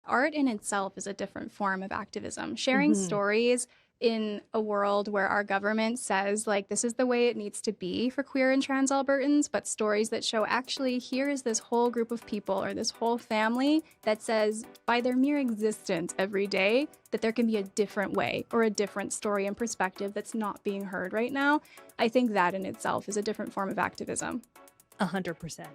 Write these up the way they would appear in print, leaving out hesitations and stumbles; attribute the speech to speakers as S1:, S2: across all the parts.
S1: Art in itself is a different form of activism. Sharing stories in a world where our government says, like, this is the way it needs to be for queer and trans Albertans, but stories that show actually here is this whole group of people or this whole family that says by their mere existence every day that there can be a different way or a different story and perspective that's not being heard right now. I think that in itself is a different form of activism.
S2: 100%.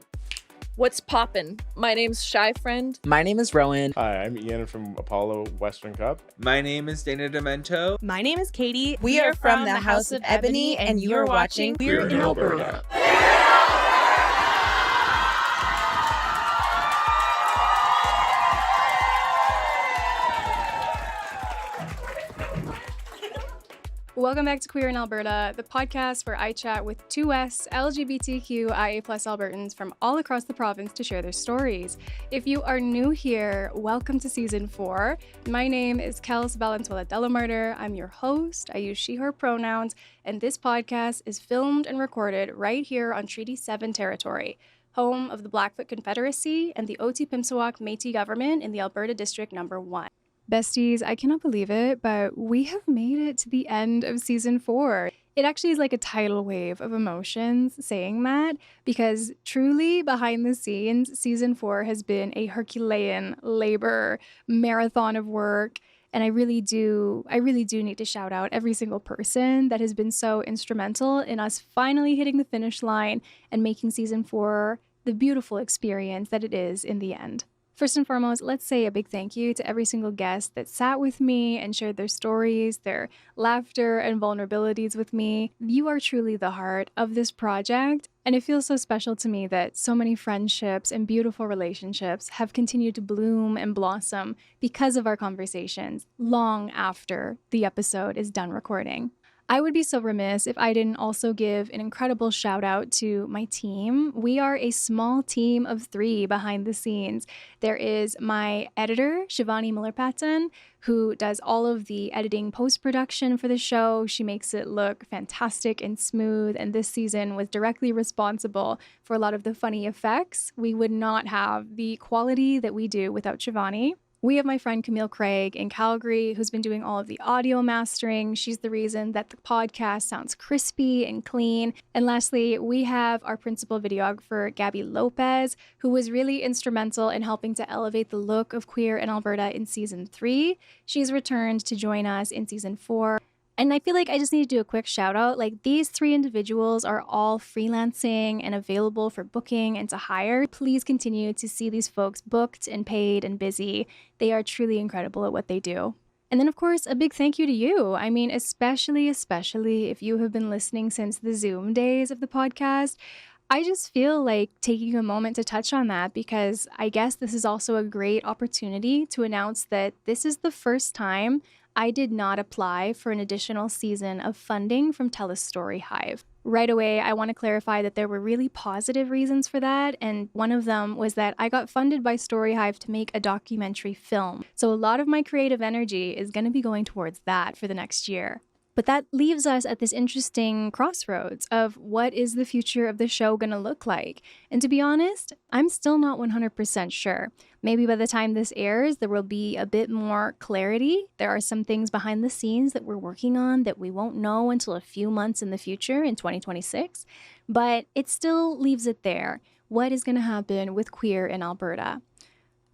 S3: What's poppin'? My name's Shy Friend.
S4: My name is Rowan.
S5: Hi, I'm Ian from Apollo Western Cup.
S6: My name is Dana Demento.
S2: My name is Katie.
S7: We are from the House of Ebony, and you are watching
S6: Queer in Alberta.
S1: Welcome back to Queer in Alberta, the podcast where I chat with 2S LGBTQIA+ Albertans from all across the province to share their stories. If you are new here, welcome to Season 4. My name is Kels Valenzuela Delamarter. I'm your host. I use she, her pronouns, and this podcast is filmed and recorded right here on Treaty 7 territory, home of the Blackfoot Confederacy and the Otipemisiwak Métis government in the Alberta District No. 1. Besties, I cannot believe it, but we have made it to the end of Season 4. It actually is like a tidal wave of emotions saying that, because truly behind the scenes, Season 4 has been a Herculean labor marathon of work. And I really do need to shout out every single person that has been so instrumental in us finally hitting the finish line and making Season 4 the beautiful experience that it is in the end. First and foremost, let's say a big thank you to every single guest that sat with me and shared their stories, their laughter and vulnerabilities with me. You are truly the heart of this project, and it feels so special to me that so many friendships and beautiful relationships have continued to bloom and blossom because of our conversations long after the episode is done recording. I would be so remiss if I didn't also give an incredible shout out to my team. We are a small team of 3 behind the scenes. There is my editor, Shivani Miller-Patton, who does all of the editing post-production for the show. She makes it look fantastic and smooth, and this season was directly responsible for a lot of the funny effects. We would not have the quality that we do without Shivani. We have my friend Camille Craig in Calgary, who's been doing all of the audio mastering. She's the reason that the podcast sounds crispy and clean. And lastly, we have our principal videographer, Gabby Lopez, who was really instrumental in helping to elevate the look of Queer in Alberta in Season 3. She's returned to join us in Season 4. And I feel like I just need to do a quick shout out. Like, these 3 individuals are all freelancing and available for booking and to hire. Please continue to see these folks booked and paid and busy. They are truly incredible at what they do. And then, of course, a big thank you to you. I mean, especially if you have been listening since the Zoom days of the podcast. I just feel like taking a moment to touch on that, because I guess this is also a great opportunity to announce that this is the first time I did not apply for an additional season of funding from TELUS STORYHIVE. Right away, I want to clarify that there were really positive reasons for that, and one of them was that I got funded by STORYHIVE to make a documentary film. So a lot of my creative energy is going to be going towards that for the next year. But that leaves us at this interesting crossroads of what is the future of the show going to look like? And to be honest, I'm still not 100% sure. Maybe by the time this airs, there will be a bit more clarity. There are some things behind the scenes that we're working on that we won't know until a few months in the future in 2026. But it still leaves it there. What is going to happen with Queer in Alberta?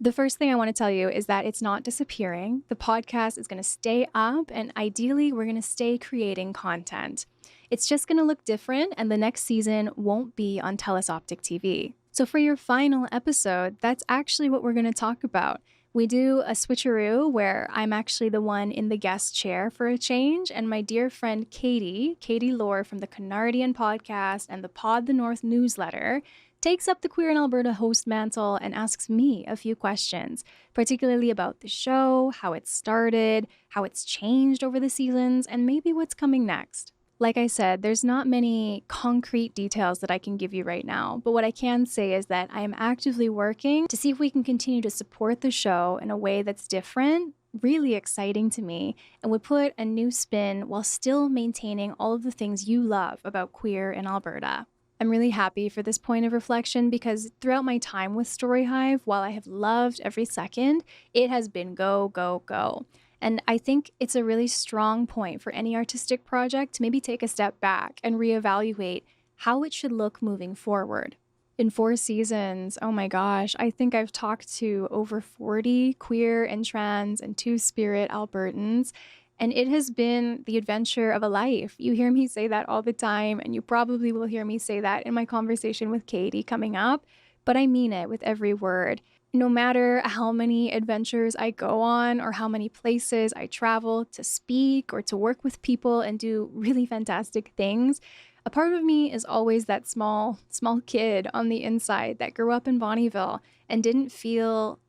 S1: The first thing I want to tell you is that it's not disappearing. The podcast is going to stay up, and ideally, we're going to stay creating content. It's just going to look different, and the next season won't be on Telus Optik TV. So for your final episode, that's actually what we're going to talk about. We do a switcheroo where I'm actually the one in the guest chair for a change, and my dear friend Kattie Laur from the Canardian Podcast and the PodtheNorth newsletter takes up the Queer in Alberta host mantle and asks me a few questions, particularly about the show, how it started, how it's changed over the seasons, and maybe what's coming next. Like I said, there's not many concrete details that I can give you right now, but what I can say is that I am actively working to see if we can continue to support the show in a way that's different, really exciting to me, and would put a new spin while still maintaining all of the things you love about Queer in Alberta. I'm really happy for this point of reflection because throughout my time with StoryHive, while I have loved every second, it has been go, go, go. And I think it's a really strong point for any artistic project to maybe take a step back and reevaluate how it should look moving forward. In 4 seasons, oh my gosh, I think I've talked to over 40 queer and trans and two-spirit Albertans, and it has been the adventure of a life. You hear me say that all the time, and you probably will hear me say that in my conversation with Katie coming up, but I mean it with every word. No matter how many adventures I go on or how many places I travel to speak or to work with people and do really fantastic things, a part of me is always that small kid on the inside that grew up in Bonnyville and didn't feel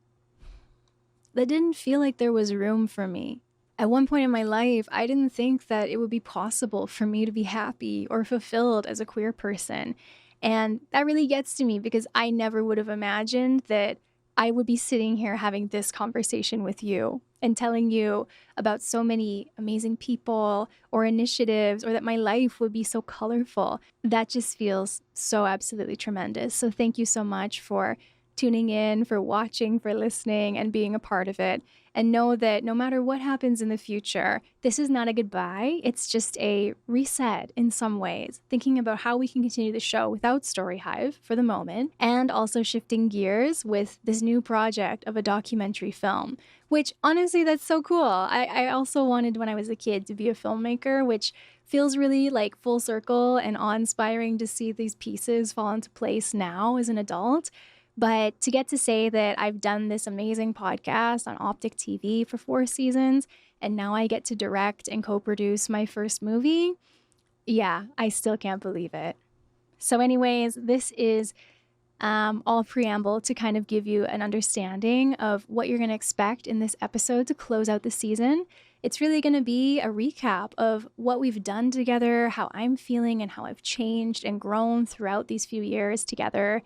S1: like there was room for me. At one point in my life, I didn't think that it would be possible for me to be happy or fulfilled as a queer person. And that really gets to me because I never would have imagined that I would be sitting here having this conversation with you and telling you about so many amazing people or initiatives, or that my life would be so colorful. That just feels so absolutely tremendous. So thank you so much for tuning in, for watching, for listening, and being a part of it. And know that no matter what happens in the future, this is not a goodbye. It's just a reset in some ways, thinking about how we can continue the show without StoryHive for the moment, and also shifting gears with this new project of a documentary film, which honestly, that's so cool. I also wanted when I was a kid to be a filmmaker, which feels really like full circle and awe-inspiring to see these pieces fall into place now as an adult. But to get to say that I've done this amazing podcast on Optik TV for 4 seasons, and now I get to direct and co-produce my first movie, yeah, I still can't believe it. So anyways, this is all preamble to kind of give you an understanding of what you're going to expect in this episode to close out the season. It's really going to be a recap of what we've done together, how I'm feeling, and how I've changed and grown throughout these few years together.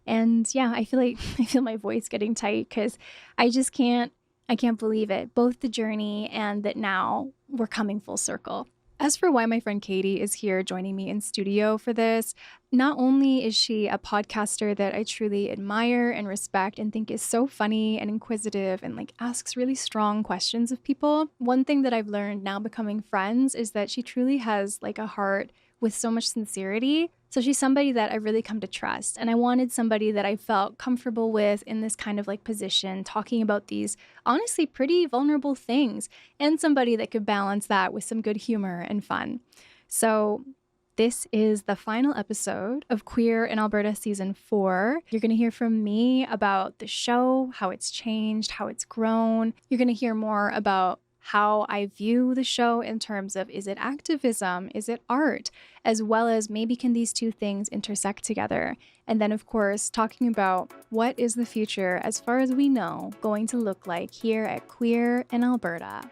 S1: And yeah, I feel my voice getting tight because I can't believe it. Both the journey and that now we're coming full circle. As for why my friend Katie is here joining me in studio for this, not only is she a podcaster that I truly admire and respect and think is so funny and inquisitive and like asks really strong questions of people, one thing that I've learned now becoming friends is that she truly has like a heart with so much sincerity. So she's somebody that I've really come to trust. And I wanted somebody that I felt comfortable with in this kind of like position, talking about these honestly pretty vulnerable things, and somebody that could balance that with some good humor and fun. So this is the final episode of Queer in Alberta Season 4. You're going to hear from me about the show, how it's changed, how it's grown. You're going to hear more about how I view the show in terms of, is it activism? Is it art? As well as maybe can these two things intersect together? And then, of course, talking about what is the future, as far as we know, going to look like here at Queer in Alberta.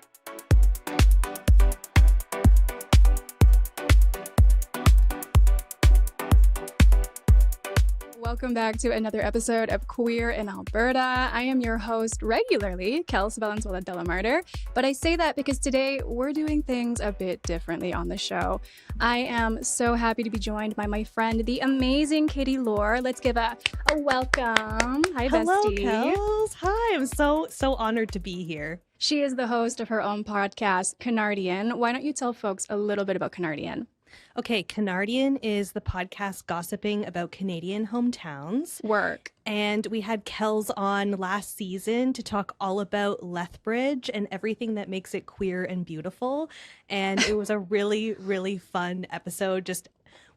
S1: Welcome back to another episode of Queer in Alberta. I am your host regularly, Kels Delamarter, but I say that because today we're doing things a bit differently on the show. I am so happy to be joined by my friend, the amazing Kattie Laur. Let's give a welcome. Hi,
S2: Hello,
S1: bestie.
S2: Kels. Hi, I'm so honored to be here.
S1: She is the host of her own podcast, Canardian. Why don't you tell folks a little bit about Canardian?
S2: Okay, Canardian is the podcast gossiping about Canadian hometowns.
S1: Work.
S2: And we had Kels on last season to talk all about Lethbridge and everything that makes it queer and beautiful. And it was a really, really fun episode.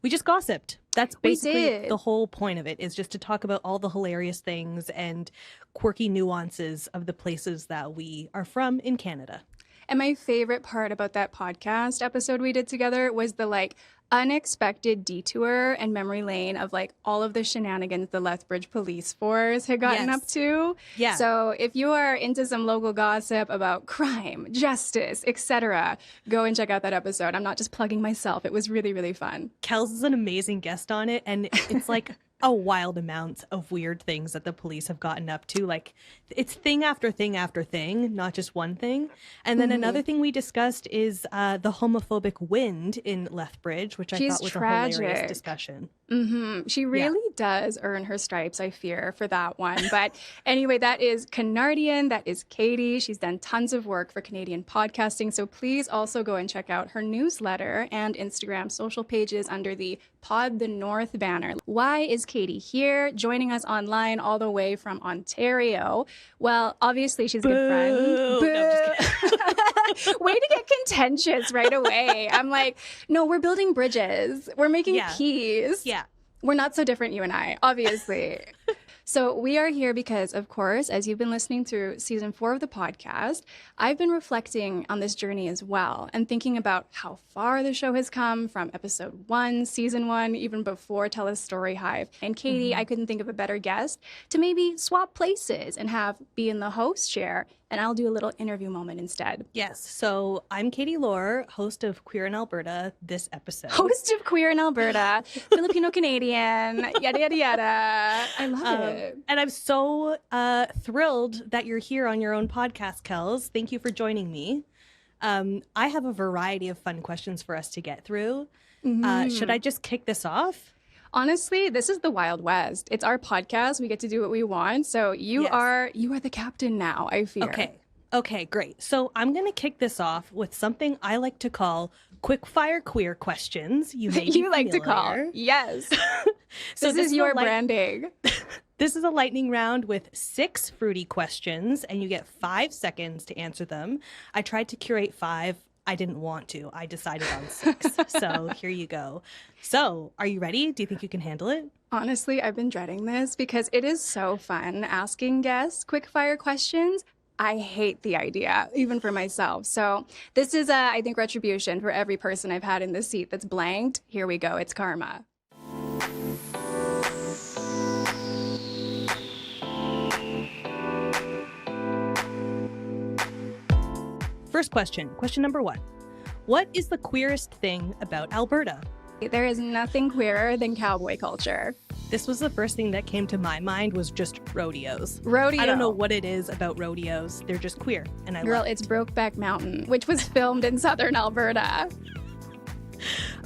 S2: We just gossiped. That's basically the whole point of it, is just to talk about all the hilarious things and quirky nuances of the places that we are from in Canada.
S1: And my favorite part about that podcast episode we did together was the unexpected detour and memory lane of all of the shenanigans the Lethbridge police force had gotten up to.
S2: Yeah.
S1: So if you are into some local gossip about crime, justice, etc., go and check out that episode. I'm not just plugging myself. It was really, really fun.
S2: Kels is an amazing guest on it, and it's a wild amount of weird things that the police have gotten up to. Like, it's thing after thing after thing, not just one thing. And then another thing we discussed is the homophobic wind in Lethbridge, which I thought was a hilarious discussion.
S1: She really does earn her stripes, I fear, for that one. But anyway, that is Canardian. That is Katie. She's done tons of work for Canadian podcasting. So please also go and check out her newsletter and Instagram social pages under the PodtheNorth banner. Why is Katie here, joining us online all the way from Ontario? Well, obviously she's a good friend.
S2: No, I'm just kidding.
S1: Way to get contentious right away. I'm like, no, we're building bridges. We're making peace.
S2: Yeah.
S1: We're not so different, you and I, obviously. So we are here because, of course, as you've been listening through season 4 of the podcast, I've been reflecting on this journey as well and thinking about how far the show has come from episode 1, season 1, even before TELUS STORYHIVE. And Katie, I couldn't think of a better guest to maybe swap places and be in the host chair, and I'll do a little interview moment instead.
S2: Yes. So I'm Kattie Laur, host of Queer in Alberta this episode.
S1: Host of Queer in Alberta, Filipino-Canadian, yada, yada, yada. I love it.
S2: And I'm so thrilled that you're here on your own podcast, Kels. Thank you for joining me. I have a variety of fun questions for us to get through. Should I just kick this off?
S1: Honestly, this is the Wild West. It's our podcast. We get to do what we want. So you are the captain now, I fear.
S2: Okay, great. So I'm going to kick this off with something I like to call quickfire queer questions. You may be
S1: You like to call. Yes.
S2: So
S1: this is your branding.
S2: This is a lightning round with 6 fruity questions, and you get 5 seconds to answer them. I tried to curate 5. I didn't want to. I decided on 6. So here you go. So are you ready? Do you think you can handle it?
S1: Honestly, I've been dreading this because it is so fun asking guests quick-fire questions. I hate the idea, even for myself. So this is, I think, retribution for every person I've had in this seat that's blanked. Here we go. It's karma.
S2: First question. Question number 1. What is the queerest thing about Alberta?
S1: There is nothing queerer than cowboy culture.
S2: This was the first thing that came to my mind was just rodeos.
S1: Rodeo.
S2: I don't know what it is about rodeos. They're just queer, and I love it.
S1: It's Brokeback Mountain, which was filmed in southern Alberta.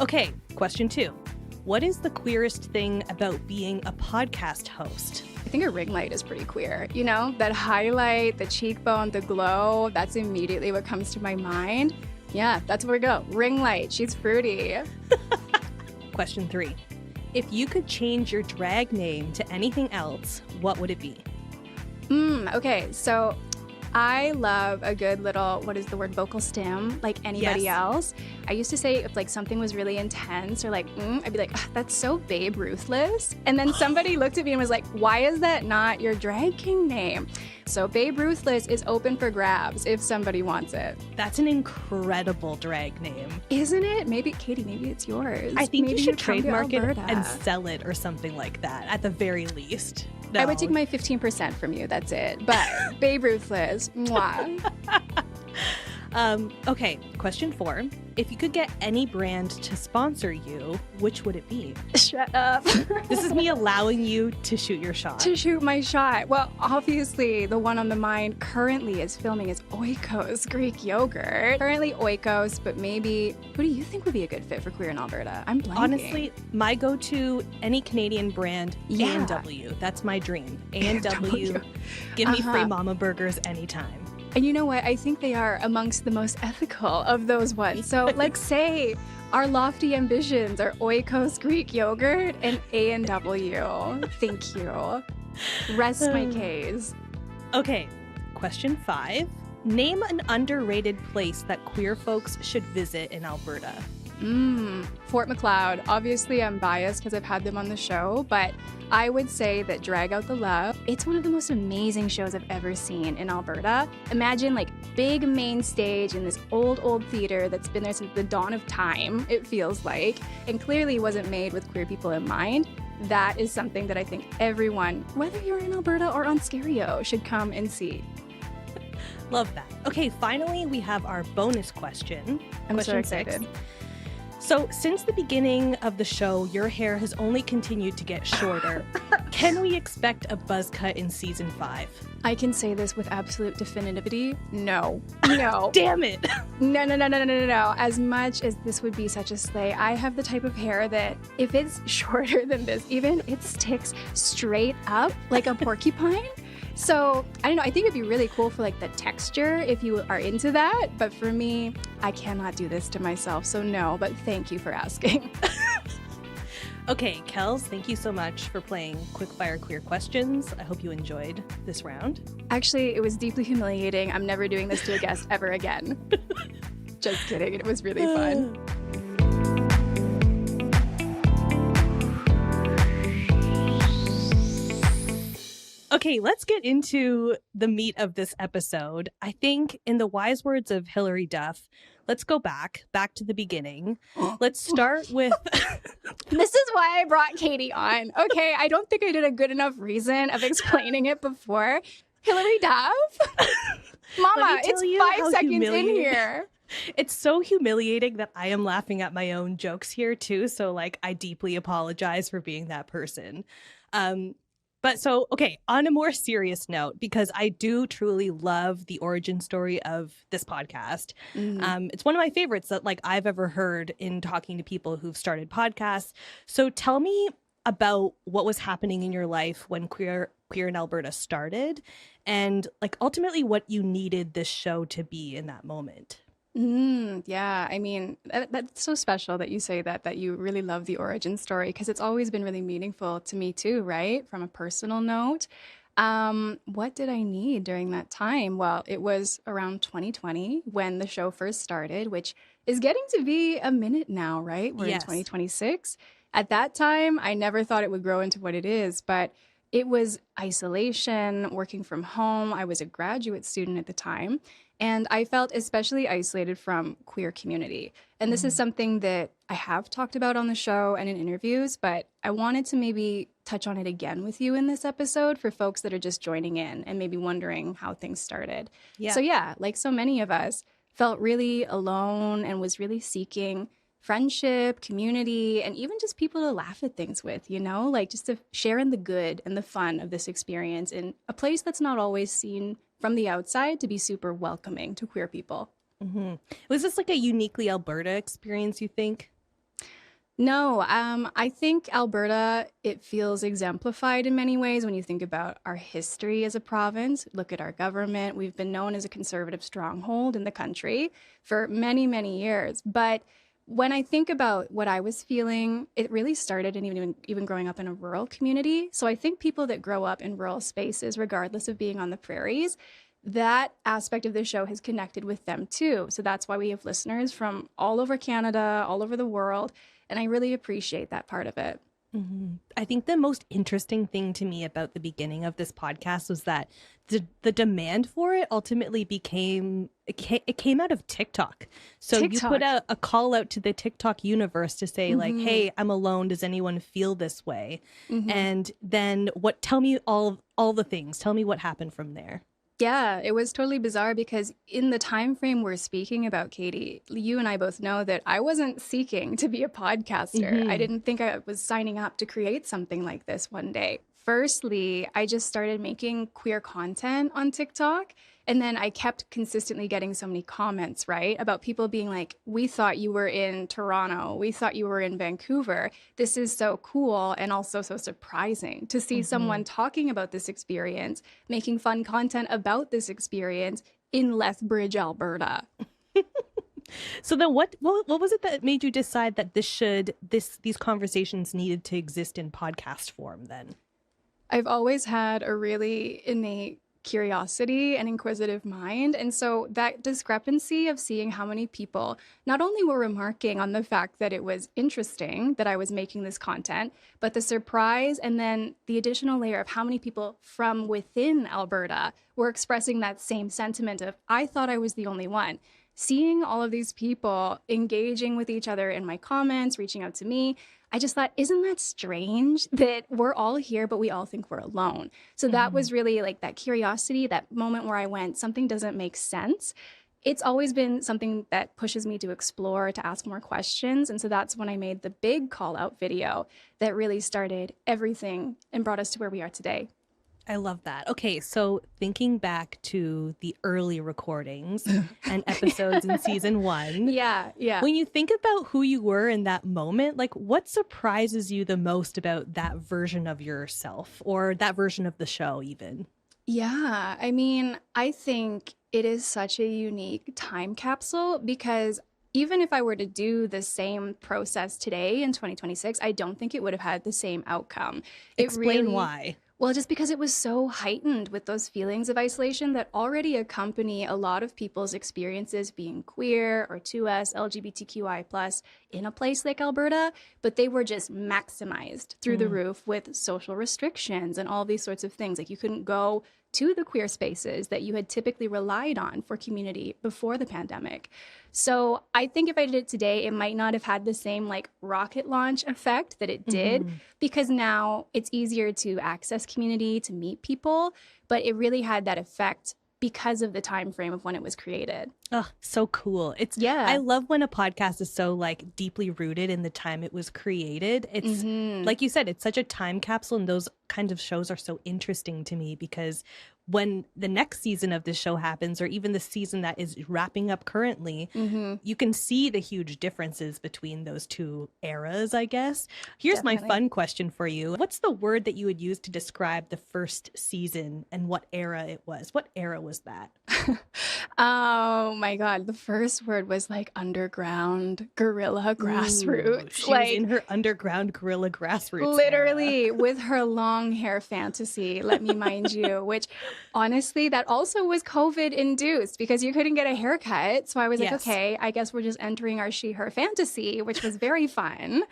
S2: Okay, question 2. What is the queerest thing about being a podcast host?
S1: I think a ring light is pretty queer. You know, that highlight, the cheekbone, the glow, that's immediately what comes to my mind. Yeah, that's where we go. Ring light. She's fruity.
S2: Question 3. If you could change your drag name to anything else, what would it be?
S1: Okay, so I love a good little, vocal stim, like anybody else. I used to say if like something was really intense or like, I'd be like, that's so Babe Ruthless. And then somebody looked at me and was like, why is that not your drag king name? So Babe Ruthless is open for grabs if somebody wants it.
S2: That's an incredible drag name.
S1: Isn't it? Maybe, Katie, maybe it's yours.
S2: I think
S1: maybe
S2: you should trademark it
S1: Alberta.
S2: and sell it or something like that, at the very least. No.
S1: I would take my 15% from you, that's it. But Babe Ruthless, mwah.
S2: Okay, question 4. If you could get any brand to sponsor you, which would it be?
S1: Shut up.
S2: This is me allowing you to shoot your shot.
S1: To shoot my shot. Well, obviously, the one on the mind currently is filming is Oikos Greek yogurt. Currently Oikos, but maybe, who do you think would be a good fit for Queer in Alberta? I'm blanking.
S2: Honestly, my go-to, any Canadian brand, A&W. That's my dream. A&W. Give me free mama burgers anytime.
S1: And you know what? I think they are amongst the most ethical of those ones. So let's say our lofty ambitions are Oikos Greek yogurt and A&W. Thank you. Rest my case.
S2: Okay, question 5. Name an underrated place that queer folks should visit in Alberta.
S1: Fort Macleod. Obviously, I'm biased because I've had them on the show, but I would say that Drag Out the Love, it's one of the most amazing shows I've ever seen in Alberta. Imagine like big main stage in this old theater that's been there since the dawn of time, it feels like, and clearly wasn't made with queer people in mind. That is something that I think everyone, whether you're in Alberta or Ontario, should come and see.
S2: Love that. Okay, finally, we have our bonus question.
S1: I'm
S2: question
S1: so excited.
S2: 6. So, since the beginning of the show, your hair has only continued to get shorter. Can we expect a buzz cut in season 5?
S1: I can say this with absolute definitivity. No. No.
S2: Damn it.
S1: No. As much as this would be such a slay, I have the type of hair that if it's shorter than this, even it sticks straight up like a porcupine. So, I don't know, I think it'd be really cool for like the texture if you are into that. But for me, I cannot do this to myself. So no, but thank you for asking.
S2: Okay, Kels, thank you so much for playing Quickfire Queer Questions. I hope you enjoyed this round.
S1: Actually, it was deeply humiliating. I'm never doing this to a guest ever again. Just kidding. It was really fun.
S2: Okay, let's get into the meat of this episode. I think in the wise words of Hilary Duff, let's go back to the beginning. Let's start with...
S1: This is why I brought Katie on. Okay, I don't think I did a good enough reason of explaining it before. Hilary Duff? Mama, it's 5 seconds in here.
S2: It's so humiliating that I am laughing at my own jokes here too. So like, I deeply apologize for being that person. But so, okay, on a more serious note, because I do truly love the origin story of this podcast. It's one of my favorites that like I've ever heard in talking to people who've started podcasts. So tell me about what was happening in your life when Queer in Alberta started, and like ultimately what you needed this show to be in that moment.
S1: Yeah, I mean, that's so special that you say that you really love the origin story, because it's always been really meaningful to me too, right? From a personal note. What did I need during that time? Well, it was around 2020 when the show first started, which is getting to be a minute now, right? We're in 2026. At that time, I never thought it would grow into what it is, but it was isolation, working from home. I was a graduate student at the time. And I felt especially isolated from queer community. And this is something that I have talked about on the show and in interviews, but I wanted to maybe touch on it again with you in this episode for folks that are just joining in and maybe wondering how things started.
S2: Yeah.
S1: So yeah, like so many of us, felt really alone and was really seeking friendship, community, and even just people to laugh at things with, you know, like just to share in the good and the fun of this experience in a place that's not always seen from the outside to be super welcoming to queer people.
S2: Was this like a uniquely Alberta experience, you think?
S1: No, I think Alberta, it feels exemplified in many ways when you think about our history as a province. Look at our government. We've been known as a conservative stronghold in the country for many, many years. But when I think about what I was feeling, it really started in even growing up in a rural community. So I think people that grow up in rural spaces, regardless of being on the prairies, that aspect of the show has connected with them too. So that's why we have listeners from all over Canada, all over the world. And I really appreciate that part of it.
S2: I think the most interesting thing to me about the beginning of this podcast was that the demand for it ultimately came out of TikTok. So you put a call out to the TikTok universe to say like, hey, I'm alone. Does anyone feel this way? And then tell me all the things. Tell me what happened from there.
S1: Yeah, it was totally bizarre because in the time frame we're speaking about, Katie, you and I both know that I wasn't seeking to be a podcaster. I didn't think I was signing up to create something like this one day. Firstly, I just started making queer content on TikTok. And then I kept consistently getting so many comments, right, about people being like, we thought you were in Toronto. We thought you were in Vancouver. This is so cool and also so surprising to see someone talking about this experience, making fun content about this experience in Lethbridge, Alberta.
S2: So then what was it that made you decide that these conversations needed to exist in podcast form then?
S1: I've always had a really innate curiosity and inquisitive mind. And so that discrepancy of seeing how many people not only were remarking on the fact that it was interesting that I was making this content, but the surprise and then the additional layer of how many people from within Alberta were expressing that same sentiment of, I thought I was the only one. Seeing all of these people engaging with each other in my comments, reaching out to me, I just thought, isn't that strange that we're all here, but we all think we're alone? So that was really like that curiosity, that moment where I went, something doesn't make sense. it's always been something that pushes me to explore, to ask more questions. And so that's when I made the big call out video that really started everything and brought us to where we are today.
S2: I love that. Okay, so thinking back to the early recordings and episodes in season 1.
S1: Yeah.
S2: When you think about who you were in that moment, like what surprises you the most about that version of yourself or that version of the show even?
S1: Yeah, I mean, I think it is such a unique time capsule because even if I were to do the same process today in 2026, I don't think it would have had the same outcome.
S2: Explain why.
S1: Well, just because it was so heightened with those feelings of isolation that already accompany a lot of people's experiences being queer or 2S, LGBTQI+, in a place like Alberta, but they were just maximized through the roof with social restrictions and all these sorts of things. Like you couldn't go to the queer spaces that you had typically relied on for community before the pandemic. So I think if I did it today, it might not have had the same like rocket launch effect that it did because now it's easier to access community, to meet people, but it really had that effect because of the time frame of when it was created.
S2: Oh, so cool. I love when a podcast is so like deeply rooted in the time it was created. It's like you said, it's such a time capsule, and those kinds of shows are so interesting to me because when the next season of this show happens, or even the season that is wrapping up currently, you can see the huge differences between those two eras, I guess. Here's my fun question for you. What's the word that you would use to describe the first season and what era it was? What era was that?
S1: Oh my God. The first word was like underground guerrilla grassroots.
S2: She was in her underground guerrilla grassroots.
S1: Literally with her long hair fantasy, let me mind you, which honestly, that also was COVID induced because you couldn't get a haircut. So I was like, okay, I guess we're just entering our she-her fantasy, which was very fun.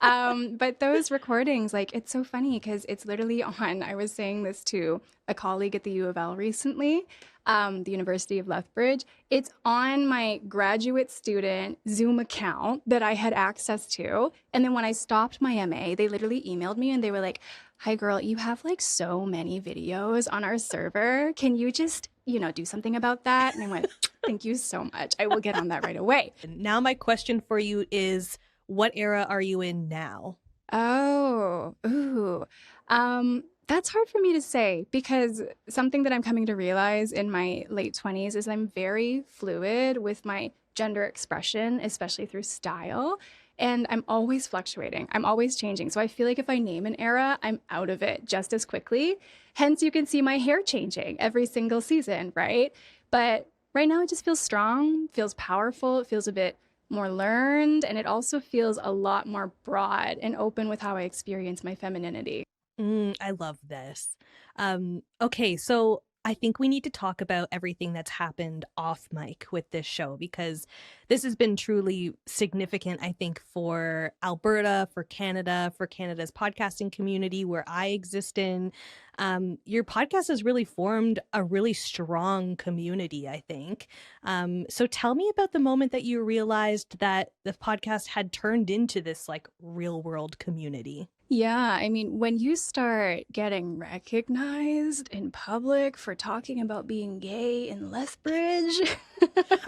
S1: But those recordings, like, it's so funny because it's literally on, I was saying this to a colleague at the U of L recently, the University of Lethbridge. It's on my graduate student Zoom account that I had access to. And then when I stopped my MA, they literally emailed me and they were like, hi girl, you have like so many videos on our server. Can you just, do something about that? And I went, thank you so much. I will get on that right away.
S2: Now my question for you is, what era are you in now?
S1: That's hard for me to say because something that I'm coming to realize in my late 20s is I'm very fluid with my gender expression, especially through style. And I'm always fluctuating. I'm always changing. So I feel like if I name an era, I'm out of it just as quickly. Hence, you can see my hair changing every single season, right? But right now, it just feels strong, feels powerful. It feels a bit more learned. And it also feels a lot more broad and open with how I experience my femininity.
S2: I love this. Okay, so I think we need to talk about everything that's happened off mic with this show because this has been truly significant, I think, for Alberta, for Canada's podcasting community where I exist in. Your podcast has really formed a really strong community, I think. So tell me about the moment that you realized that the podcast had turned into this like real world community.
S1: Yeah, I mean, when you start getting recognized in public for talking about being gay in Lethbridge,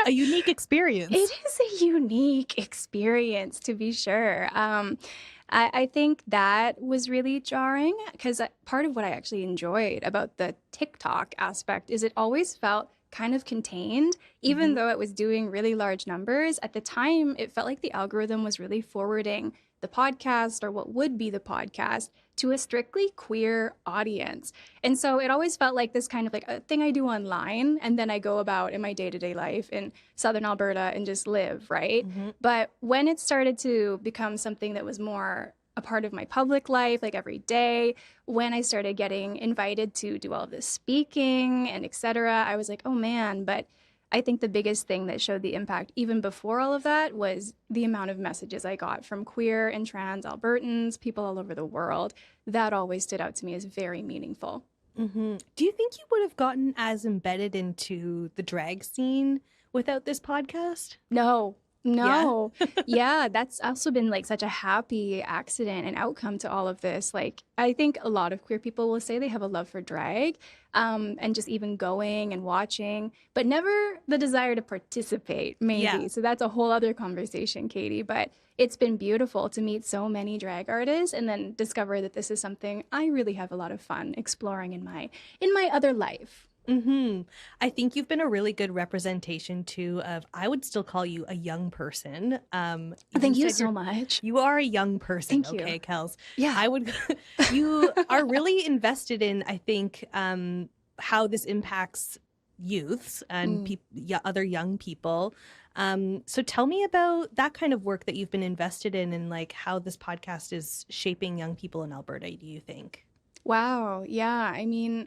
S2: a unique experience.
S1: It is a unique experience, to be sure. I think that was really jarring because part of what I actually enjoyed about the TikTok aspect is it always felt kind of contained, even though it was doing really large numbers. At the time, it felt like the algorithm was really forwarding the podcast or what would be the podcast to a strictly queer audience. And so it always felt like this kind of like a thing I do online and then I go about in my day-to-day life in Southern Alberta and just live, right? But when it started to become something that was more a part of my public life, like every day, when I started getting invited to do all of this speaking and et cetera, I was like, oh man, but I think the biggest thing that showed the impact even before all of that was the amount of messages I got from queer and trans Albertans, people all over the world. That always stood out to me as very meaningful.
S2: Do you think you would have gotten as embedded into the drag scene without this podcast?
S1: No, No. Yeah, that's also been like such a happy accident and outcome to all of this. Like, I think a lot of queer people will say they have a love for drag, and just even going and watching, but never the desire to participate, maybe.
S2: Yeah.
S1: So that's a whole other conversation, Katie. But it's been beautiful to meet so many drag artists and then discover that this is something I really have a lot of fun exploring in my other life.
S2: I think you've been a really good representation too of, I would still call you a young person.
S1: Thank you so much.
S2: You are a young person.
S1: Thank you.
S2: Okay, Kels.
S1: Yeah.
S2: You are really invested in, I think, how this impacts youths and other young people. So tell me about that kind of work that you've been invested in and like how this podcast is shaping young people in Alberta, do you think?
S1: Wow. Yeah. I mean,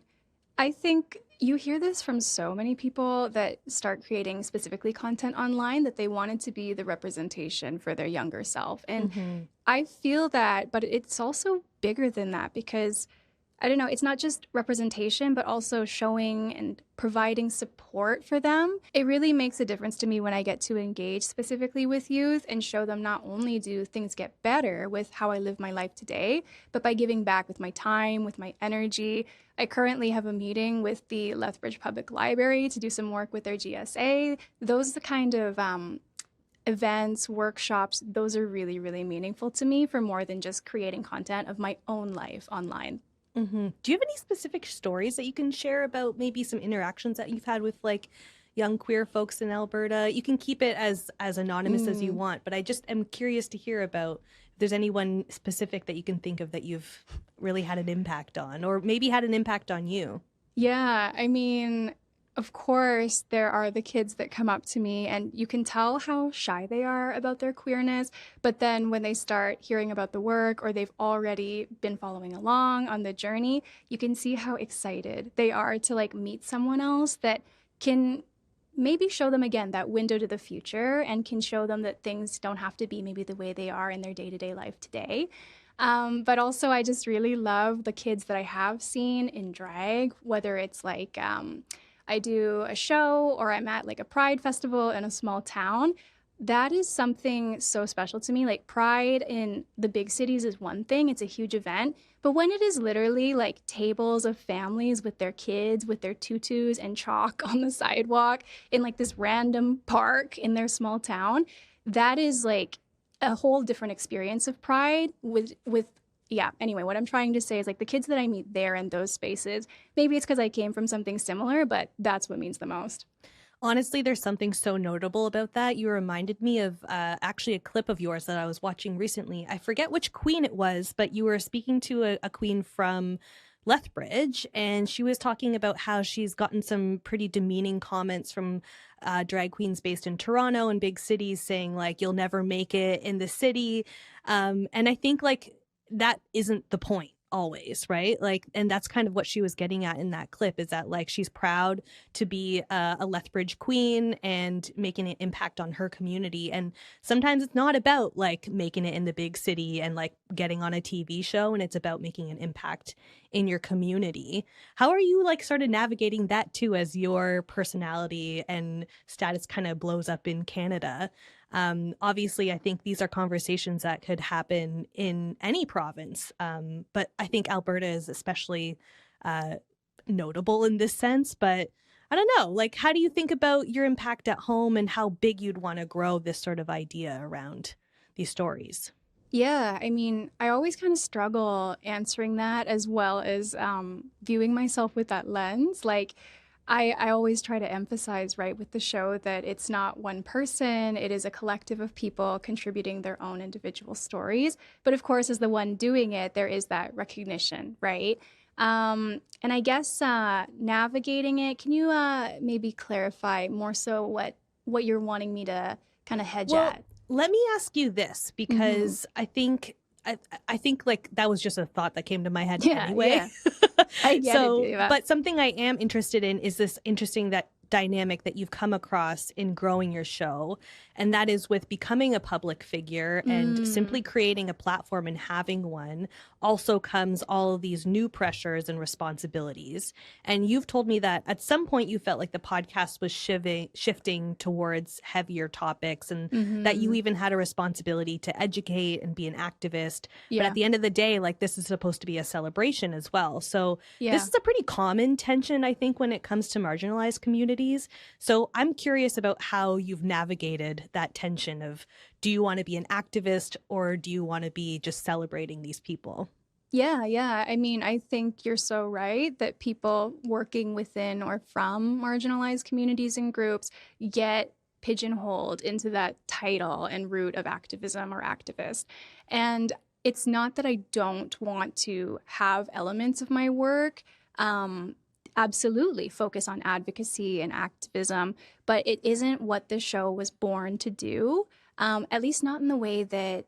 S1: I think you hear this from so many people that start creating specifically content online that they want it to be the representation for their younger self. And I feel that, but it's also bigger than that because I don't know, it's not just representation, but also showing and providing support for them. It really makes a difference to me when I get to engage specifically with youth and show them not only do things get better with how I live my life today, but by giving back with my time, with my energy. I currently have a meeting with the Lethbridge Public Library to do some work with their GSA. Those are the kind of events, workshops, those are really, really meaningful to me for more than just creating content of my own life online.
S2: Do you have any specific stories that you can share about maybe some interactions that you've had with like young queer folks in Alberta? You can keep it as anonymous as you want, but I just am curious to hear about if there's anyone specific that you can think of that you've really had an impact on or maybe had an impact on you.
S1: Yeah, I mean, of course, there are the kids that come up to me and you can tell how shy they are about their queerness. But then when they start hearing about the work or they've already been following along on the journey, you can see how excited they are to like meet someone else that can maybe show them again that window to the future and can show them that things don't have to be maybe the way they are in their day-to-day life today. But also I just really love the kids that I have seen in drag, whether it's like I do a show or I'm at like a Pride festival in a small town. That is something so special to me. Like Pride in the big cities is one thing, it's a huge event. But when it is literally like tables of families with their kids, with their tutus and chalk on the sidewalk in like this random park in their small town, that is like a whole different experience of Pride yeah, anyway, what I'm trying to say is like the kids that I meet there in those spaces, maybe it's because I came from something similar, but that's what means the most.
S2: Honestly, there's something so notable about that. You reminded me of actually a clip of yours that I was watching recently. I forget which queen it was, but you were speaking to a queen from Lethbridge, and she was talking about how she's gotten some pretty demeaning comments from drag queens based in Toronto and big cities saying like, you'll never make it in the city. And I think like, that isn't the point always, right? Like, and that's kind of what she was getting at in that clip is that like she's proud to be a Lethbridge queen and making an impact on her community. And sometimes it's not about like making it in the big city and like getting on a TV show, and it's about making an impact in your community. How are you like sort of navigating that too as your personality and status kind of blows up in Canada? Obviously, I think these are conversations that could happen in any province, but I think Alberta is especially notable in this sense. But I don't know, like, how do you think about your impact at home and how big you'd want to grow this sort of idea around these stories?
S1: Yeah, I mean, I always kind of struggle answering that as well as viewing myself with that lens. Like, I always try to emphasize, right, with the show that it's not one person, it is a collective of people contributing their own individual stories. But of course, as the one doing it, there is that recognition, right? And I guess navigating it, can you maybe clarify more so what you're wanting me to kind of hedge at?
S2: Let me ask you this, because I think like that was just a thought that came to my head anyway.
S1: Yeah. I get it.
S2: But something I am interested in is this interesting that dynamic that you've come across in growing your show, and that is with becoming a public figure and simply creating a platform and having one also comes all of these new pressures and responsibilities. And you've told me that at some point you felt like the podcast was shifting towards heavier topics and that you even had a responsibility to educate and be an activist. But at the end of the day, like, this is supposed to be a celebration as well. So this is a pretty common tension, I think, when it comes to marginalized communities. So I'm curious about how you've navigated that tension of, do you want to be an activist or do you want to be just celebrating these people?
S1: Yeah. I mean, I think you're so right that people working within or from marginalized communities and groups get pigeonholed into that title and root of activism or activist. And it's not that I don't want to have elements of my work absolutely focus on advocacy and activism, but it isn't what the show was born to do, at least not in the way that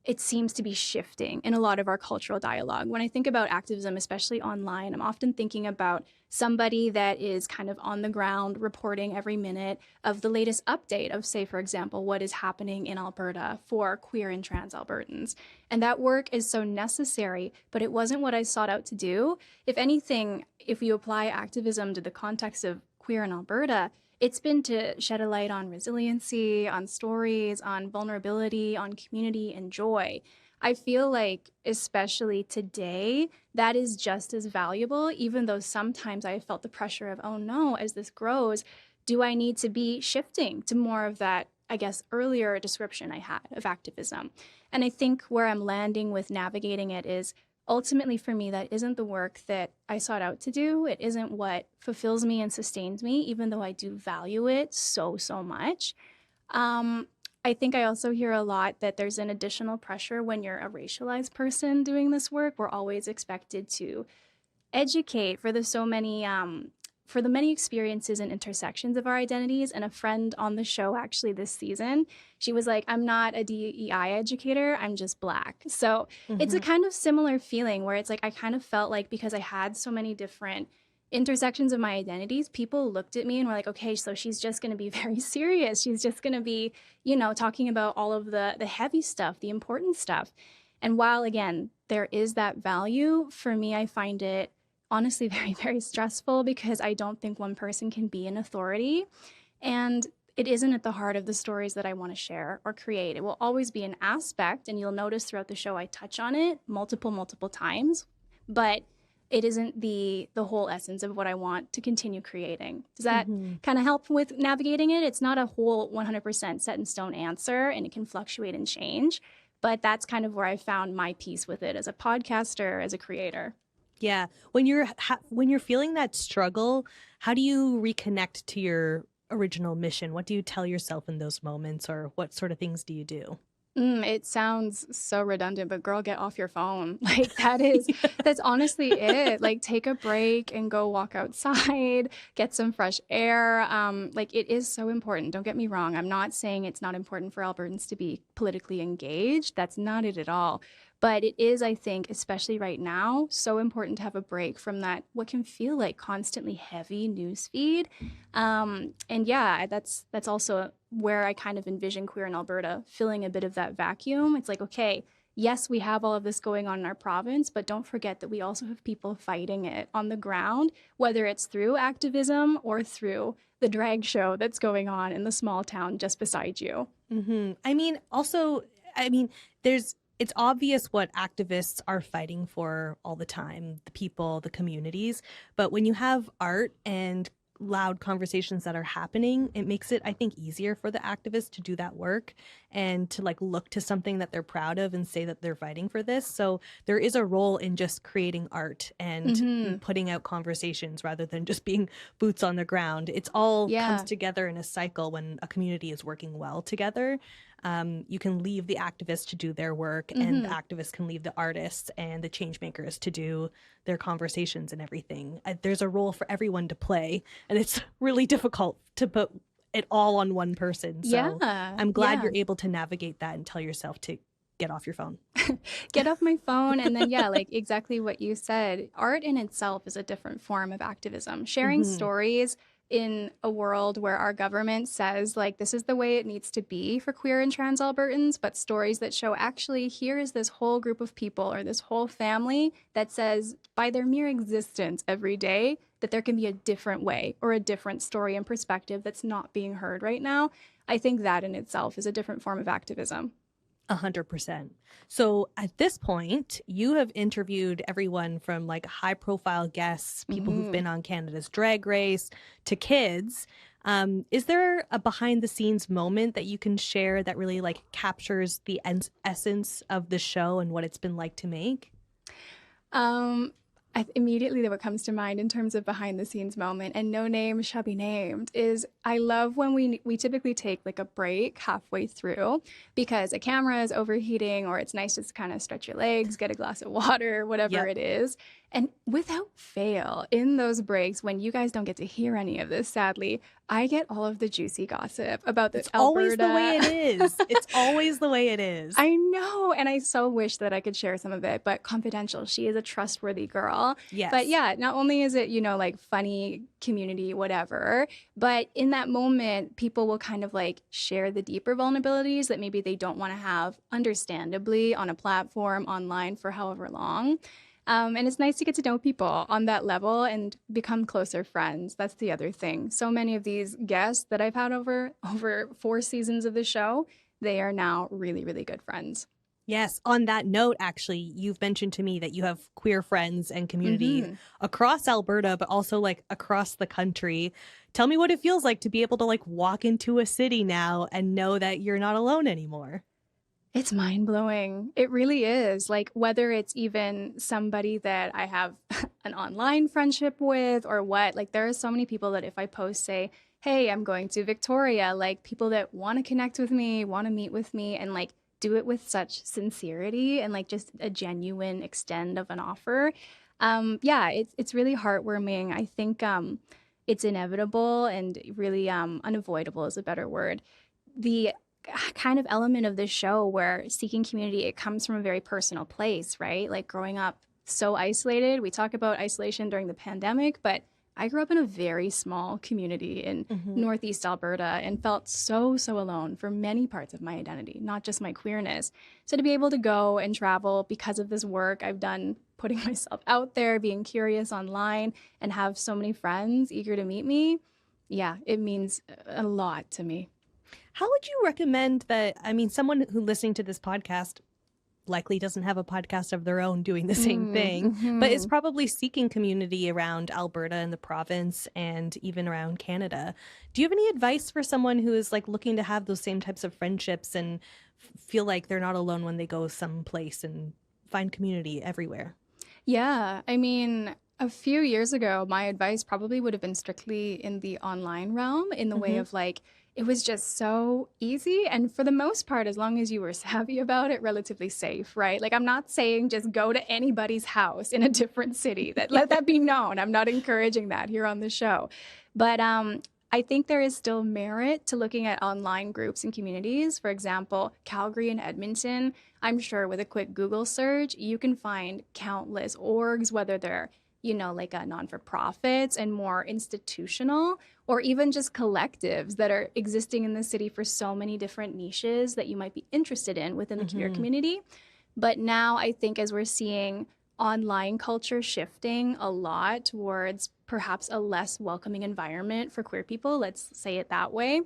S1: it seems to be shifting in a lot of our cultural dialogue. When I think about activism, especially online, I'm often thinking about somebody that is kind of on the ground reporting every minute of the latest update of, say, for example, what is happening in Alberta for queer and trans Albertans. And that work is so necessary, but it wasn't what I sought out to do. If anything, if you apply activism to the context of queer in Alberta, it's been to shed a light on resiliency, on stories, on vulnerability, on community and joy. I feel like, especially today, that is just as valuable, even though sometimes I felt the pressure of, oh no, as this grows, do I need to be shifting to more of that, I guess, earlier description I had of activism? And I think where I'm landing with navigating it is, ultimately, for me, that isn't the work that I sought out to do. It isn't what fulfills me and sustains me, even though I do value it so much. I think I also hear a lot that there's an additional pressure when you're a racialized person doing this work. We're always expected to educate for the many experiences and intersections of our identities. And a friend on the show actually this season, she was like, I'm not a DEI educator, I'm just Black. So it's a kind of similar feeling where it's like, I kind of felt like because I had so many different intersections of my identities, people looked at me and were like, okay, so she's just going to be very serious. She's just going to be, talking about all of the heavy stuff, the important stuff. And while, again, there is that value, for me, I find it honestly very, very stressful because I don't think one person can be an authority. And it isn't at the heart of the stories that I want to share or create. It will always be an aspect, and you'll notice throughout the show I touch on it multiple times, but it isn't the whole essence of what I want to continue creating. Does that kind of help with navigating it? It's not a whole 100% set in stone answer, and it can fluctuate and change, but that's kind of where I found my peace with it as a podcaster, as a creator.
S2: Yeah. When you're feeling that struggle, how do you reconnect to your original mission? What do you tell yourself in those moments, or what sort of things do you do?
S1: It sounds so redundant, but girl, get off your phone. Like that's honestly it. Like, take a break and go walk outside, get some fresh air. Like, it is so important. Don't get me wrong. I'm not saying it's not important for Albertans to be politically engaged. That's not it at all. But it is, I think, especially right now, so important to have a break from that, what can feel like constantly heavy newsfeed. And yeah, that's also where I kind of envision queer in Alberta filling a bit of that vacuum. It's like, okay, yes, we have all of this going on in our province, but don't forget that we also have people fighting it on the ground, whether it's through activism or through the drag show that's going on in the small town just beside you.
S2: I mean, it's obvious what activists are fighting for all the time, the people, the communities. But when you have art and loud conversations that are happening, it makes it, I think, easier for the activists to do that work and to look to something that they're proud of and say that they're fighting for this. So there is a role in just creating art and putting out conversations rather than just being boots on the ground. It's all comes together in a cycle when a community is working well together. You can leave the activists to do their work, and the activists can leave the artists and the change makers to do their conversations and everything. There's a role for everyone to play, and it's really difficult to put it all on one person. So I'm glad you're able to navigate that and tell yourself to get off your phone.
S1: Get off my phone. And then, like exactly what you said, art in itself is a different form of activism. Sharing stories in a world where our government says, like, this is the way it needs to be for queer and trans Albertans, but stories that show actually here is this whole group of people or this whole family that says by their mere existence every day that there can be a different way or a different story and perspective that's not being heard right now. I think that in itself is a different form of activism.
S2: 100%. So at this point, you have interviewed everyone from like high profile guests, people who've been on Canada's Drag Race, to kids. Is there a behind the scenes moment that you can share that really like captures the essence of the show and what it's been like to make?
S1: Immediately what comes to mind in terms of behind the scenes moment, and no name shall be named, is I love when we typically take like a break halfway through because a camera is overheating or it's nice just to kind of stretch your legs, get a glass of water, whatever it is. And without fail, in those breaks, when you guys don't get to hear any of this, sadly, I get all of the juicy gossip about this Alberta.
S2: Always the way it is. It's always the way it is.
S1: I know. And I so wish that I could share some of it, but confidential. She is a trustworthy girl.
S2: Yes.
S1: But yeah, not only is it, like funny, community, whatever, but in that moment, people will kind of like share the deeper vulnerabilities that maybe they don't want to have, understandably, on a platform, online for however long. And it's nice to get to know people on that level and become closer friends. That's the other thing. So many of these guests that I've had over 4 seasons of the show, they are now really, really good friends.
S2: Yes. On that note, actually, you've mentioned to me that you have queer friends and community across Alberta, but also like across the country. Tell me what it feels like to be able to like walk into a city now and know that you're not alone anymore.
S1: It's mind-blowing. It really is. Like, whether it's even somebody that I have an online friendship with or what, like there are so many people that if I post, say, hey, I'm going to Victoria, like people that want to connect with me, want to meet with me, and like do it with such sincerity and like just a genuine extend of an offer. It's really heartwarming. I think it's inevitable and really unavoidable is a better word. The kind of element of this show where seeking community, it comes from a very personal place, right? Like growing up so isolated. We talk about isolation during the pandemic, but I grew up in a very small community in Northeast Alberta and felt so alone for many parts of my identity, not just my queerness. So to be able to go and travel because of this work I've done, putting myself out there, being curious online, and have so many friends eager to meet me, yeah, it means a lot to me.
S2: How would you recommend that? I mean, someone who listening to this podcast likely doesn't have a podcast of their own doing the same thing, but is probably seeking community around Alberta and the province and even around Canada. Do you have any advice for someone who is like looking to have those same types of friendships and feel like they're not alone when they go someplace and find community everywhere? Yeah,
S1: I mean, a few years ago, my advice probably would have been strictly in the online realm, in the way of like, it was just so easy. And for the most part, as long as you were savvy about it, relatively safe, right? Like, I'm not saying just go to anybody's house in a different city. Let that be known. I'm not encouraging that here on the show. But I think there is still merit to looking at online groups and communities. For example, Calgary and Edmonton, I'm sure with a quick Google search, you can find countless orgs, whether they're like a non-for-profits and more institutional, or even just collectives that are existing in the city for so many different niches that you might be interested in within the queer community. But now I think as we're seeing online culture shifting a lot towards perhaps a less welcoming environment for queer people, let's say it that way,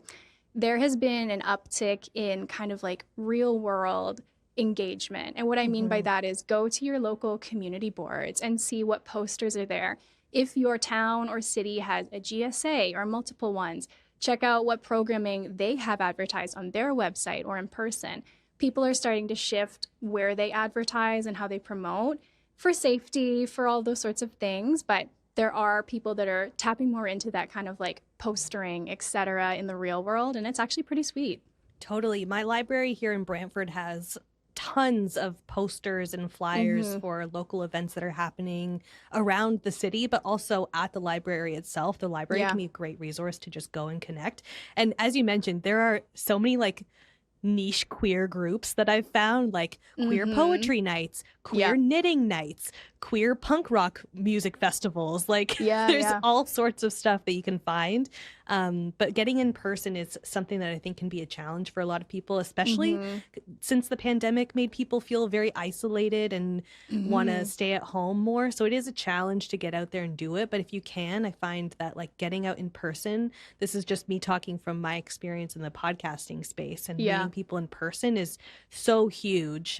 S1: there has been an uptick in kind of like real world engagement. And what I mean by that is go to your local community boards and see what posters are there. If your town or city has a GSA or multiple ones, check out what programming they have advertised on their website or in person. People are starting to shift where they advertise and how they promote for safety, for all those sorts of things. But there are people that are tapping more into that kind of like postering, et cetera, in the real world. And it's actually pretty sweet.
S2: Totally. My library here in Brantford has tons of posters and flyers for local events that are happening around the city, but also at the library itself. The library can be a great resource to just go and connect. And as you mentioned, there are so many like niche queer groups that I've found, like queer poetry nights, queer knitting nights, queer punk rock music festivals. Like there's all sorts of stuff that you can find. But getting in person is something that I think can be a challenge for a lot of people, especially since the pandemic made people feel very isolated and want to stay at home more. So it is a challenge to get out there and do it. But if you can, I find that like getting out in person, this is just me talking from my experience in the podcasting space, and meeting people in person is so huge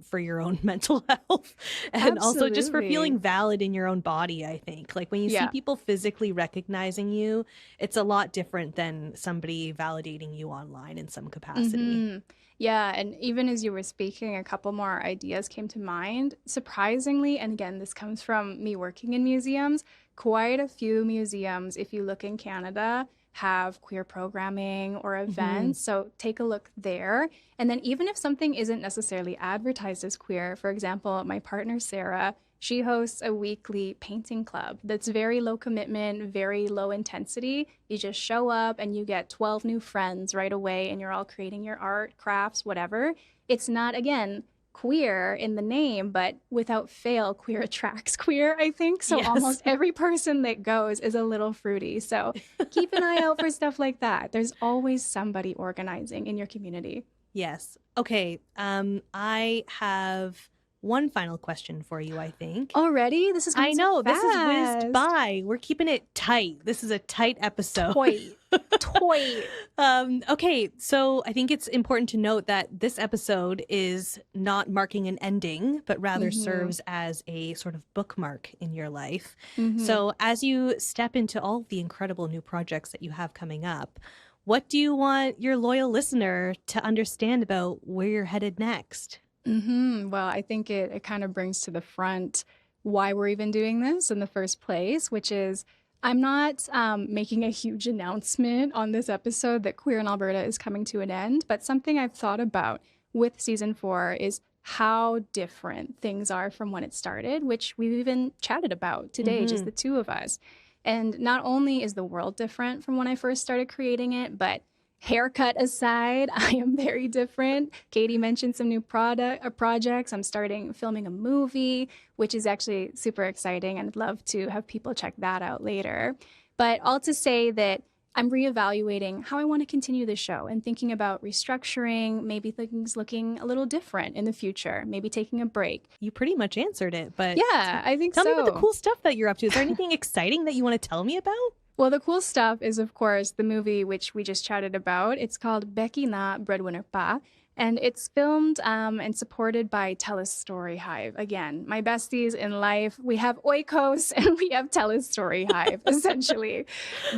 S2: for your own mental health and also just for feeling valid in your own body. I think like when you see people physically recognizing you, it's a lot different than somebody validating you online in some capacity.
S1: Yeah, and even as you were speaking, a couple more ideas came to mind. Surprisingly, and again, this comes from me working in museums, quite a few museums, if you look in Canada, have queer programming or events. So take a look there. And then even if something isn't necessarily advertised as queer, for example, my partner, Sarah, she hosts a weekly painting club that's very low commitment, very low intensity. You just show up and you get 12 new friends right away, and you're all creating your art, crafts, whatever. It's not, again, queer in the name, but without fail, queer attracts queer, I think. So almost every person that goes is a little fruity. So keep an eye out for stuff like that. There's always somebody organizing in your community.
S2: Yes. Okay. I have one final question for you, I think.
S1: Already? This is going
S2: I know.
S1: so fast.
S2: This is whizzed by. We're keeping it tight. This is a tight episode.
S1: Toy.
S2: Okay, so I think it's important to note that this episode is not marking an ending, but rather serves as a sort of bookmark in your life. So as you step into all the incredible new projects that you have coming up, what do you want your loyal listener to understand about where you're headed next?
S1: Well, I think it kind of brings to the front why we're even doing this in the first place, which is I'm not making a huge announcement on this episode that Queer in Alberta is coming to an end, but something I've thought about with season 4 is how different things are from when it started, which we've even chatted about today, just the two of us. And not only is the world different from when I first started creating it, but haircut aside, I am very different. Katie mentioned some new projects. I'm starting filming a movie, which is actually super exciting, and I'd love to have people check that out later. But all to say that I'm reevaluating how I want to continue the show and thinking about restructuring, maybe things looking a little different in the future, maybe taking a break.
S2: You pretty much answered it, but
S1: yeah, I think so.
S2: Tell me about the cool stuff that you're up to. Is there anything exciting that you want to tell me about?
S1: Well, the cool stuff is, of course, the movie which we just chatted about. It's called Becky Na Breadwinner Pa, and it's filmed and supported by TELUS STORYHIVE. Again, my besties in life. We have Oikos and we have TELUS STORYHIVE, essentially.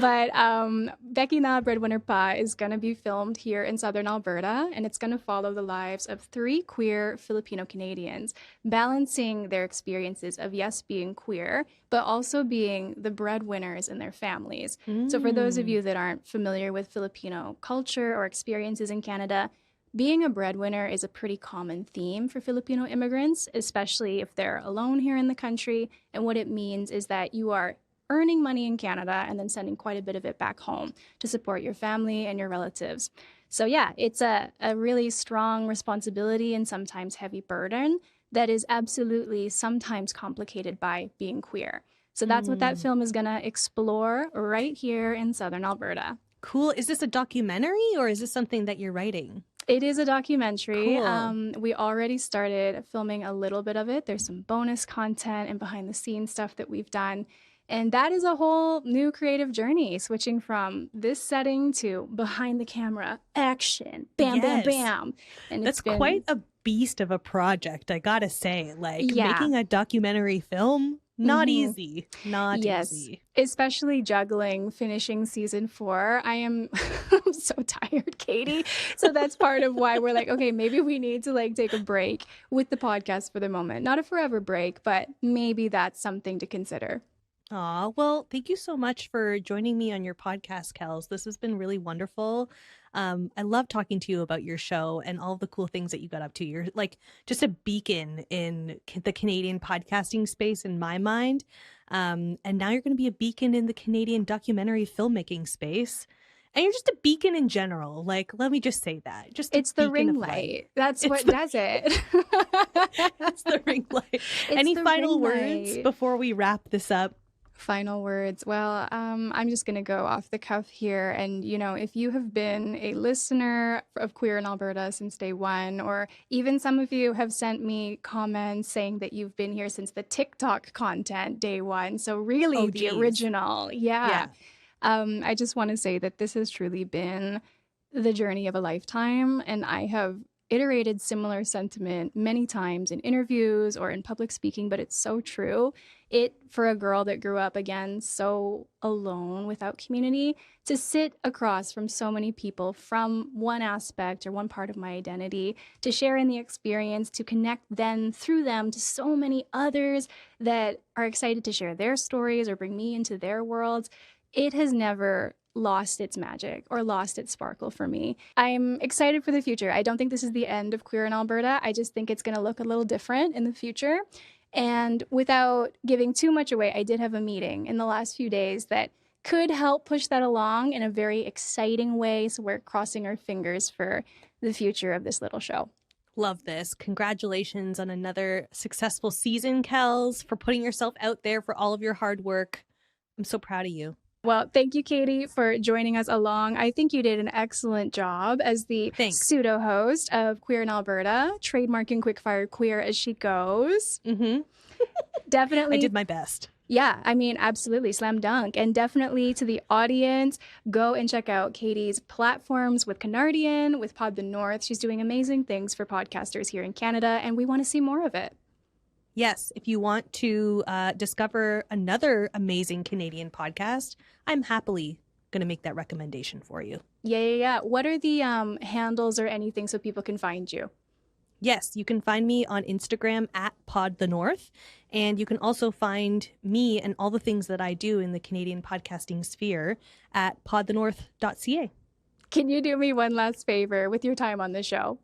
S1: But Becky Na Breadwinner Pa is going to be filmed here in Southern Alberta, and it's going to follow the lives of 3 queer Filipino Canadians, balancing their experiences of, yes, being queer, but also being the breadwinners in their families. So for those of you that aren't familiar with Filipino culture or experiences in Canada, being a breadwinner is a pretty common theme for Filipino immigrants, especially if they're alone here in the country. And what it means is that you are earning money in Canada and then sending quite a bit of it back home to support your family and your relatives. So yeah, it's a really strong responsibility and sometimes heavy burden that is absolutely sometimes complicated by being queer. So that's what that film is going to explore right here in Southern Alberta.
S2: Cool. Is this a documentary or is this something that you're writing?
S1: It is a documentary.
S2: Cool.
S1: We already started filming a little bit of it. There's some bonus content and behind the scenes stuff that we've done. And that is a whole new creative journey, switching from this setting to behind the camera, action, bam, bam, bam. And
S2: that's quite a beast of a project, I gotta say. Like making a documentary film, not easy. Not easy.
S1: Especially juggling finishing season 4. I'm so tired, Katie. So that's part of why we're like, okay, maybe we need to like take a break with the podcast for the moment. Not a forever break, but maybe that's something to consider.
S2: Aw, well, thank you so much for joining me on your podcast, Kels. This has been really wonderful. I love talking to you about your show and all the cool things that you got up to. You're like just a beacon in the Canadian podcasting space in my mind. And now you're going to be a beacon in the Canadian documentary filmmaking space. And you're just a beacon in general. Like, let me just say that.
S1: It's the ring
S2: of
S1: light. That's what does it.
S2: It's the ring light. Any final words before we wrap this up?
S1: Final words. Well, I'm just going to go off the cuff here. And, if you have been a listener of Queer in Alberta since day one, or even some of you have sent me comments saying that you've been here since the TikTok content day one. So really the original. Yeah. I just want to say that this has truly been the journey of a lifetime. And I have iterated similar sentiment many times in interviews or in public speaking, but it's so true. For a girl that grew up, again, so alone without community, to sit across from so many people from one aspect or one part of my identity, to share in the experience, to connect then through them to so many others that are excited to share their stories or bring me into their worlds, it has never lost its magic or lost its sparkle for me. I'm excited for the future. I don't think this is the end of Queer in Alberta. I just think it's going to look a little different in the future. And without giving too much away, I did have a meeting in the last few days that could help push that along in a very exciting way. So we're crossing our fingers for the future of this little show.
S2: Love this. Congratulations on another successful season, Kels, for putting yourself out there, for all of your hard work. I'm so proud of you.
S1: Well, thank you, Katie, for joining us along. I think you did an excellent job as the pseudo-host of Queer in Alberta, trademarking quickfire queer as she goes.
S2: Mm-hmm.
S1: Definitely.
S2: I did my best.
S1: Yeah, I mean, absolutely. Slam dunk. And definitely to the audience, go and check out Katie's platforms with Canardian, with PodtheNorth. She's doing amazing things for podcasters here in Canada, and we want to see more of it.
S2: Yes, if you want to discover another amazing Canadian podcast, I'm happily going to make that recommendation for you.
S1: Yeah. What are the handles or anything so people can find you?
S2: Yes, you can find me on Instagram at PodtheNorth, and you can also find me and all the things that I do in the Canadian podcasting sphere at podthenorth.ca.
S1: Can you do me one last favor with your time on the show?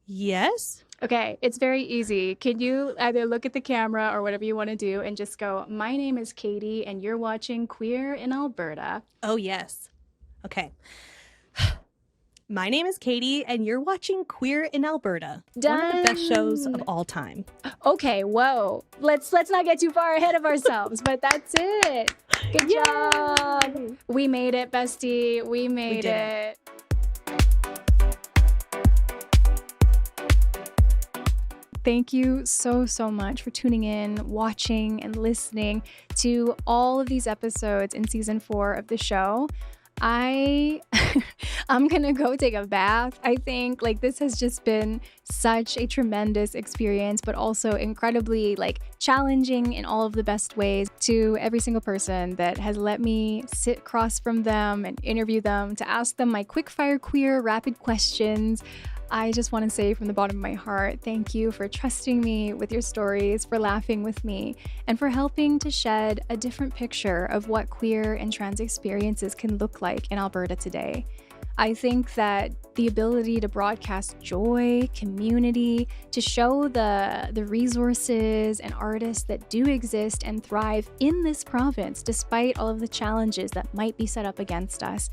S2: Yes.
S1: Okay, it's very easy. Can you either look at the camera or whatever you want to do and just go, my name is Katie and you're watching Queer in Alberta.
S2: Oh, yes. Okay. My name is Katie and you're watching Queer in Alberta.
S1: Done.
S2: One of the best shows of all time.
S1: Okay, whoa. Let's not get too far ahead of ourselves, but that's it. Good job. We made it, bestie. We made it. Thank you so much for tuning in, watching, and listening to all of these episodes in season 4 of the show. I'm gonna go take a bath. I think this has just been such a tremendous experience, but also incredibly challenging in all of the best ways. To every single person that has let me sit across from them and interview them, to ask them my quickfire queer rapid questions, I just want to say from the bottom of my heart, thank you for trusting me with your stories, for laughing with me, and for helping to shed a different picture of what queer and trans experiences can look like in Alberta today. I think that the ability to broadcast joy, community, to show the resources and artists that do exist and thrive in this province, despite all of the challenges that might be set up against us,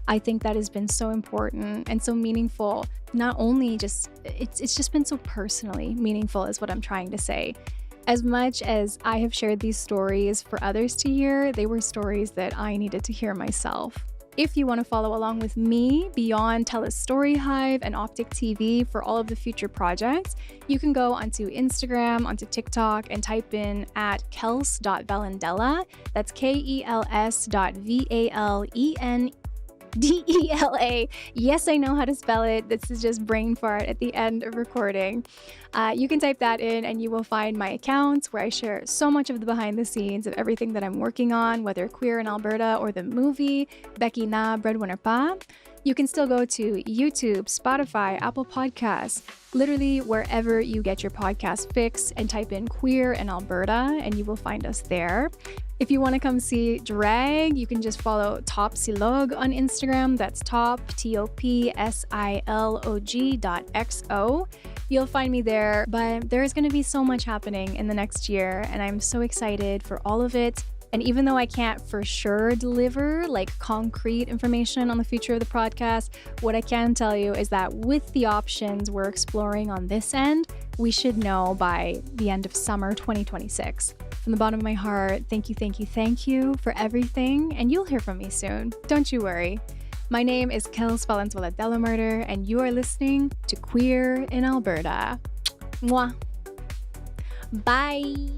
S1: I think that has been so important and so meaningful. Not only it's just been so personally meaningful is what I'm trying to say. As much as I have shared these stories for others to hear, they were stories that I needed to hear myself. If you want to follow along with me beyond TELUS STORYHIVE and Optik TV for all of the future projects, you can go onto Instagram, onto TikTok, and type in at kels.valendela. That's KELS.VALENDELA. Yes, I know how to spell it. This is just brain fart at the end of recording. You can type that in and you will find my accounts where I share so much of the behind the scenes of everything that I'm working on, whether Queer in Alberta or the movie Becky Na Breadwinner Pa. You can still go to YouTube, Spotify, Apple Podcasts, literally wherever you get your podcast fix, and type in Queer in Alberta and you will find us there. If you want to come see drag, you can just follow Top Silog on Instagram. That's top, TOPSILOG.XO. You'll find me there, but there's going to be so much happening in the next year, and I'm so excited for all of it. And even though I can't for sure deliver like concrete information on the future of the podcast, what I can tell you is that with the options we're exploring on this end, we should know by the end of summer 2026. From the bottom of my heart, thank you for everything, and you'll hear from me soon. Don't you worry. My name is Kels Valenzuela Delamurder, and you are listening to Queer in Alberta. Mwah. Bye.